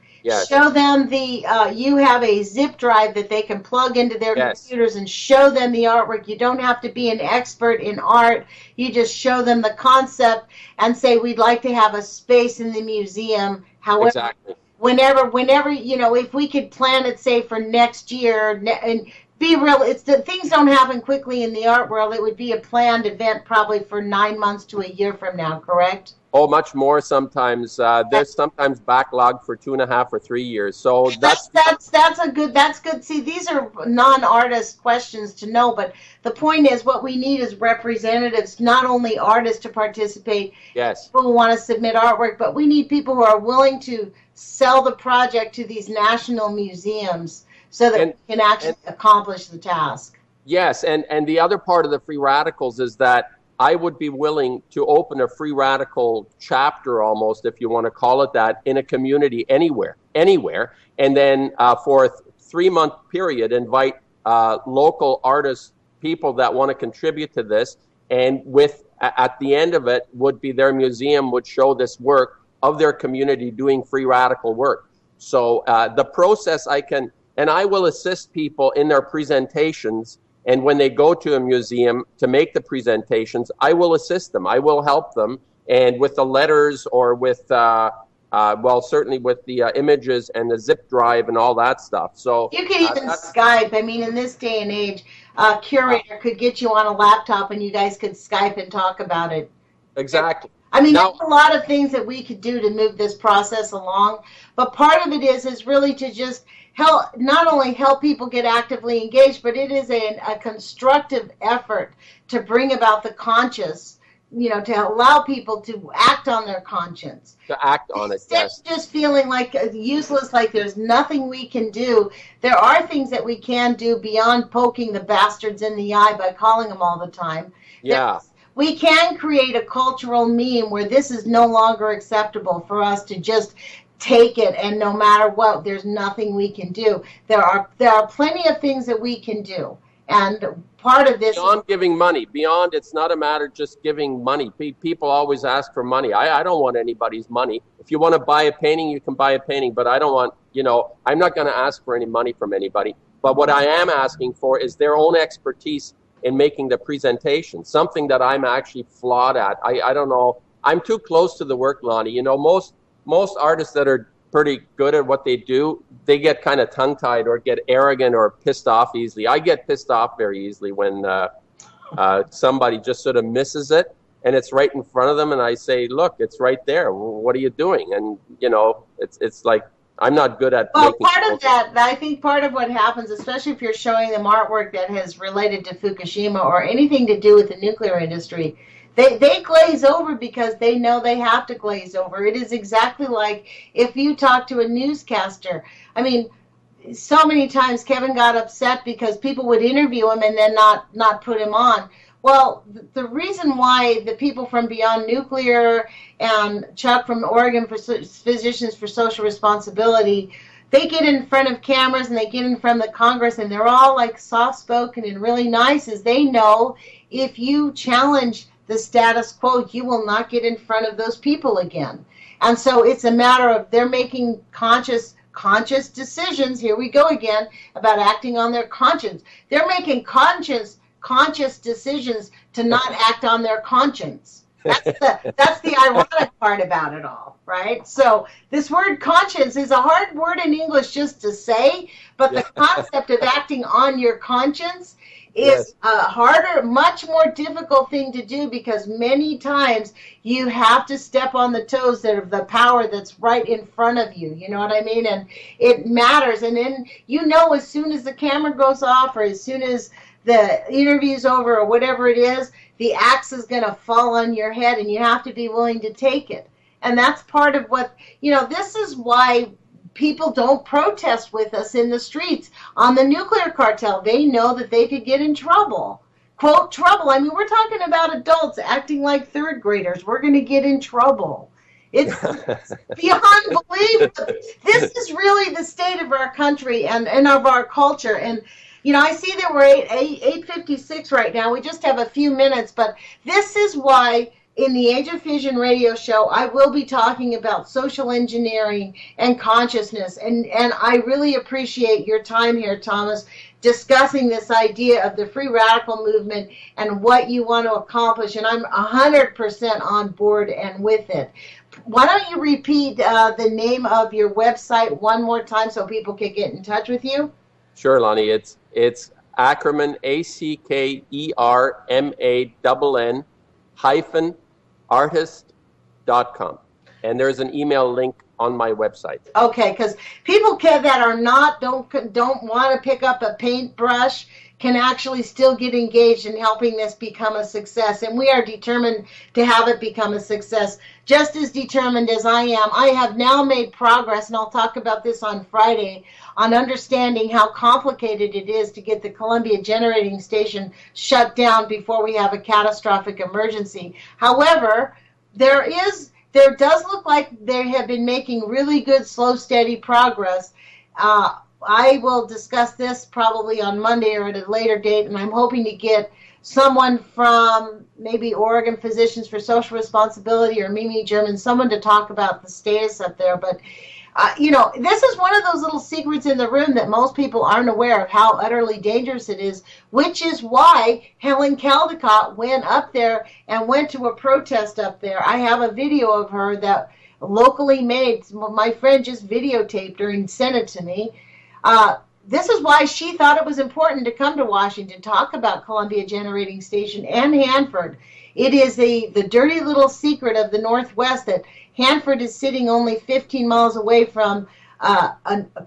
show them you have a zip drive that they can plug into their computers and show them the artwork. You don't have to be an expert in art. You just show them the concept and say, we'd like to have a space in the museum. However, whenever, if we could plan it, say, for next year, and be real, things don't happen quickly in the art world. It would be a planned event probably for 9 months to a year from now, correct? Oh, much more sometimes. There's sometimes backlog for 2.5 or 3 years. So that's good. See, these are non-artist questions to know, but the point is, what we need is representatives, not only artists to participate, people who want to submit artwork, but we need people who are willing to sell the project to these national museums so that we can actually accomplish the task. Yes, and the other part of the Free Radicals is that I would be willing to open a free radical chapter, almost, if you want to call it that, in a community anywhere, and then for a 3-month period, invite local artists, people that want to contribute to this, and at the end of it would be their museum would show this work of their community doing free radical work. So the process I will assist people in their presentations. And when they go to a museum to make the presentations, I will assist them. I will help them, and with the letters or with, certainly with the images and the zip drive and all that stuff. So you could even Skype. I mean, in this day and age, a curator could get you on a laptop, and you guys could Skype and talk about it. Exactly. I mean, there's a lot of things that we could do to move this process along, but part of it is really to just not only help people get actively engaged, but it is a constructive effort to bring about the conscious, to allow people to act on their conscience. To act on it, Instead of just feeling like useless, like there's nothing we can do. There are things that we can do beyond poking the bastards in the eye by calling them all the time. Yeah. We can create a cultural meme where this is no longer acceptable for us to just take it, and no matter what, there's nothing we can do. There are plenty of things that we can do, and part of this beyond giving money. Beyond, it's not a matter of just giving money. People always ask for money. I don't want anybody's money. If you want to buy a painting, you can buy a painting, but I don't want. I'm not going to ask for any money from anybody. But what I am asking for is their own expertise in making the presentation. Something that I'm actually flawed at. I don't know. I'm too close to the work, Lonnie. Most artists that are pretty good at what they do, they get kind of tongue-tied or get arrogant or pissed off easily. I get pissed off very easily when somebody just sort of misses it, and it's right in front of them, and I say, look, it's right there. What are you doing? And, you know, it's like, I'm not good at well, making part of that, I think part of what happens, especially if you're showing them artwork that has related to Fukushima or anything to do with the nuclear industry, they glaze over because they know they have to glaze over. It is exactly like if you talk to a newscaster. I mean, so many times Kevin got upset because people would interview him and then not put him on. Well, the reason why the people from Beyond Nuclear and Chuck from Oregon for Physicians for Social Responsibility, they get in front of cameras and they get in front of the Congress, and they're all like soft-spoken and really nice, as they know if you challenge the status quo, you will not get in front of those people again. And so it's a matter of they're making conscious decisions, here we go again, about acting on their conscience. They're making conscious decisions to not act on their conscience. That's the ironic part about it all, right? So this word conscience is a hard word in English just to say, but the concept of acting on your conscience is a harder, much more difficult thing to do, because many times you have to step on the toes of the power that's right in front of you. You know what I mean? And it matters. And then, you know, as soon as the camera goes off or as soon as the interview's over or whatever it is, the axe is going to fall on your head, and you have to be willing to take it. And that's part of what, you know, this is why people don't protest with us in the streets on the nuclear cartel. They know that they could get in trouble. Quote, trouble. I mean, we're talking about adults acting like third graders. We're going to get in trouble. It's beyond belief. This is really the state of our country and of our culture. And, you know, I see that we're 8:56 right now. We just have a few minutes, but this is why in the Age of Fission radio show, I will be talking about social engineering and consciousness. And I really appreciate your time here, Thomas, discussing this idea of the free radical movement and what you want to accomplish. And I'm 100% on board and with it. Why don't you repeat the name of your website one more time so people can get in touch with you? Sure, Lonnie. It's Ackerman, ACKERMANN -artist.com, and there's an email link on my website. Okay, because people that are don't want to pick up a paintbrush can actually still get engaged in helping this become a success, and we are determined to have it become a success, just as determined as I am. I have now made progress, and I'll talk about this on Friday, on understanding how complicated it is to get the Columbia Generating Station shut down before we have a catastrophic emergency. However, there does look like they have been making really good, slow, steady progress. I will discuss this probably on Monday or at a later date, and I'm hoping to get someone from maybe Oregon Physicians for Social Responsibility or Mimi German, someone to talk about the status up there. But you know, this is one of those little secrets in the room that most people aren't aware of, how utterly dangerous it is, which is why Helen Caldicott went up there and went to a protest up there. I have a video of her that locally made. My friend just videotaped her and sent it to me. This is why she thought it was important to come to Washington, talk about Columbia Generating Station and Hanford. It is the dirty little secret of the Northwest that Hanford is sitting only 15 miles away from a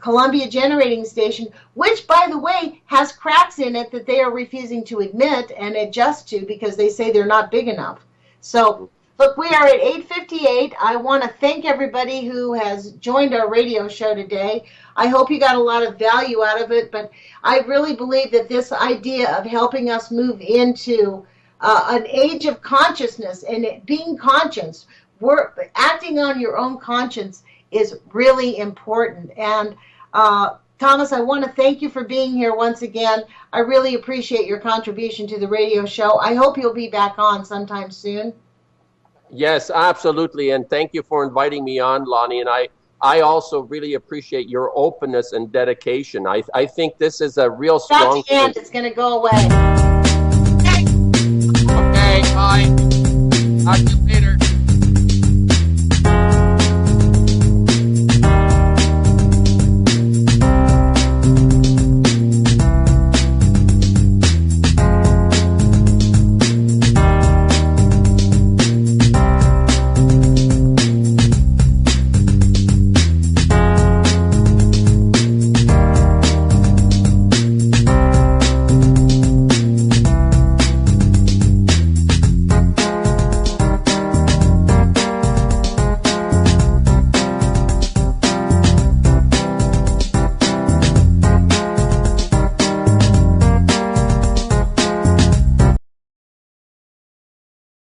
Columbia Generating Station, which, by the way, has cracks in it that they are refusing to admit and adjust to because they say they're not big enough. So, look, we are at 8:58. I want to thank everybody who has joined our radio show today. I hope you got a lot of value out of it, but I really believe that this idea of helping us move into an age of consciousness and being conscious, acting on your own conscience is really important. And Thomas, I want to thank you for being here once again. I really appreciate your contribution to the radio show. I hope you'll be back on sometime soon. Yes, absolutely. And thank you for inviting me on, Lonnie. And I also really appreciate your openness and dedication. I think this is a real strong thing. That's the end. It's going to go away. Okay, bye.